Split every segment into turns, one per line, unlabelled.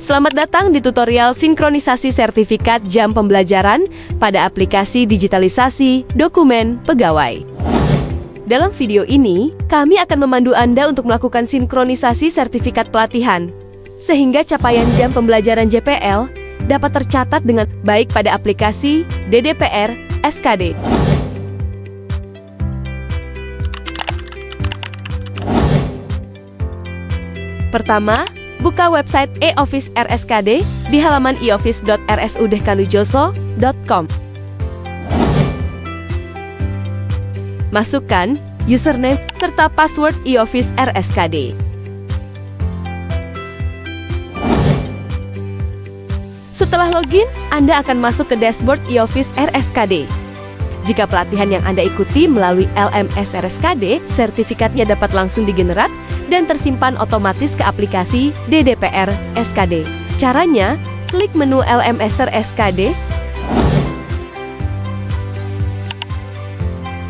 Selamat datang di tutorial sinkronisasi sertifikat jam pembelajaran pada aplikasi digitalisasi dokumen pegawai. Dalam video ini, kami akan memandu Anda untuk melakukan sinkronisasi sertifikat pelatihan, sehingga capaian jam pembelajaran JPL dapat tercatat dengan baik pada aplikasi DDPR SKD. Pertama, buka website e-office RSKD di halaman eoffice.rsudkalujoso.com. Masukkan username serta password e-office RSKD. Setelah login, Anda akan masuk ke dashboard e-office RSKD. Jika pelatihan yang Anda ikuti melalui LMS RSKD, sertifikatnya dapat langsung digenerat dan tersimpan otomatis ke aplikasi DDPR SKD. Caranya, klik menu LMS RSKD.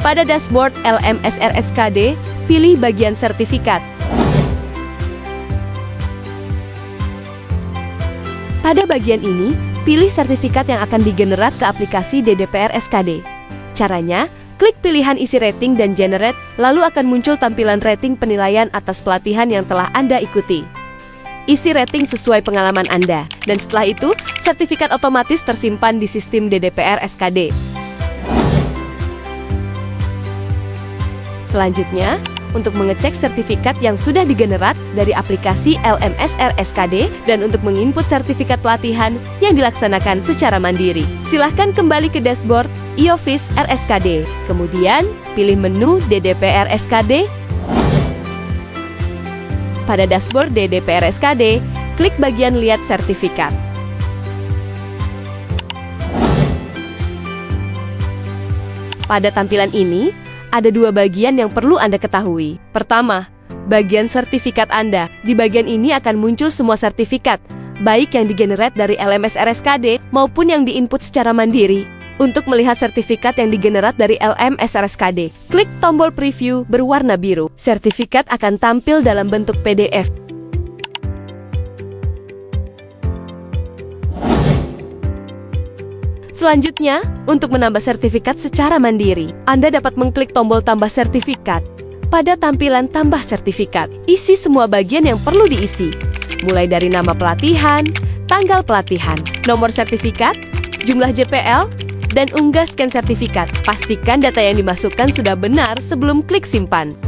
Pada dashboard LMS RSKD, pilih bagian sertifikat. Pada bagian ini, pilih sertifikat yang akan digenerat ke aplikasi DDPR SKD. Caranya, klik pilihan isi rating dan generate, lalu akan muncul tampilan rating penilaian atas pelatihan yang telah Anda ikuti. Isi rating sesuai pengalaman Anda, dan setelah itu, sertifikat otomatis tersimpan di sistem DDPR SKD. Selanjutnya, untuk mengecek sertifikat yang sudah digenerat dari aplikasi LMS RSKD dan untuk menginput sertifikat pelatihan yang dilaksanakan secara mandiri, silahkan kembali ke dashboard e-office RSKD. Kemudian, pilih menu DDPR SKD. Pada dashboard DDPR SKD, klik bagian lihat sertifikat. Pada tampilan ini, ada dua bagian yang perlu Anda ketahui. Pertama, bagian sertifikat Anda. Di bagian ini akan muncul semua sertifikat, baik yang digenerate dari LMS RSKD maupun yang diinput secara mandiri. Untuk melihat sertifikat yang digenerat dari LMS RSKD, klik tombol preview berwarna biru. Sertifikat akan tampil dalam bentuk PDF. Selanjutnya, untuk menambah sertifikat secara mandiri, Anda dapat mengklik tombol tambah sertifikat. Pada tampilan tambah sertifikat, isi semua bagian yang perlu diisi, mulai dari nama pelatihan, tanggal pelatihan, nomor sertifikat, jumlah JPL, dan unggah scan sertifikat. Pastikan data yang dimasukkan sudah benar sebelum klik simpan.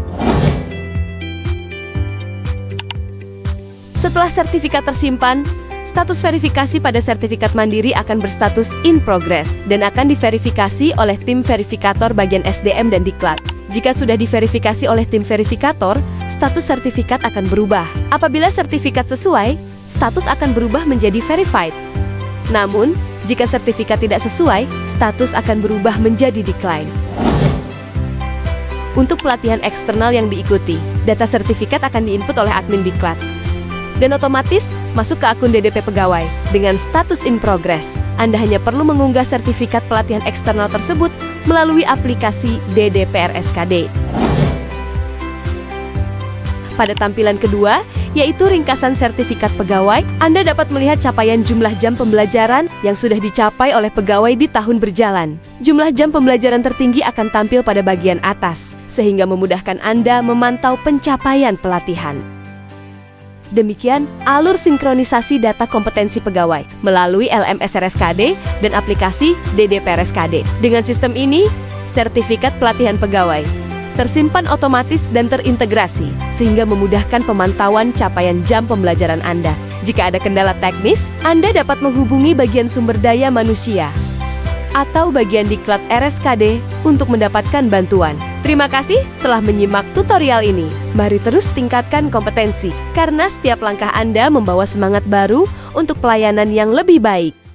Setelah sertifikat tersimpan, status verifikasi pada sertifikat mandiri akan berstatus in progress dan akan diverifikasi oleh tim verifikator bagian SDM dan Diklat. Jika sudah diverifikasi oleh tim verifikator, status sertifikat akan berubah. Apabila sertifikat sesuai, status akan berubah menjadi verified. Namun, jika sertifikat tidak sesuai, status akan berubah menjadi decline. Untuk pelatihan eksternal yang diikuti, data sertifikat akan diinput oleh admin Diklat dan otomatis masuk ke akun DDP pegawai dengan status in progress. Anda hanya perlu mengunggah sertifikat pelatihan eksternal tersebut melalui aplikasi DDPR SKD. Pada tampilan kedua, yaitu ringkasan sertifikat pegawai, Anda dapat melihat capaian jumlah jam pembelajaran yang sudah dicapai oleh pegawai di tahun berjalan. Jumlah jam pembelajaran tertinggi akan tampil pada bagian atas, sehingga memudahkan Anda memantau pencapaian pelatihan. Demikian alur sinkronisasi data kompetensi pegawai melalui LMS RSKD dan aplikasi DDPR SKD. Dengan sistem ini, sertifikat pelatihan pegawai tersimpan otomatis dan terintegrasi, sehingga memudahkan pemantauan capaian jam pembelajaran Anda. Jika ada kendala teknis, Anda dapat menghubungi bagian sumber daya manusia atau bagian Diklat RSKD untuk mendapatkan bantuan. Terima kasih telah menyimak tutorial ini. Mari terus tingkatkan kompetensi, karena setiap langkah Anda membawa semangat baru untuk pelayanan yang lebih baik.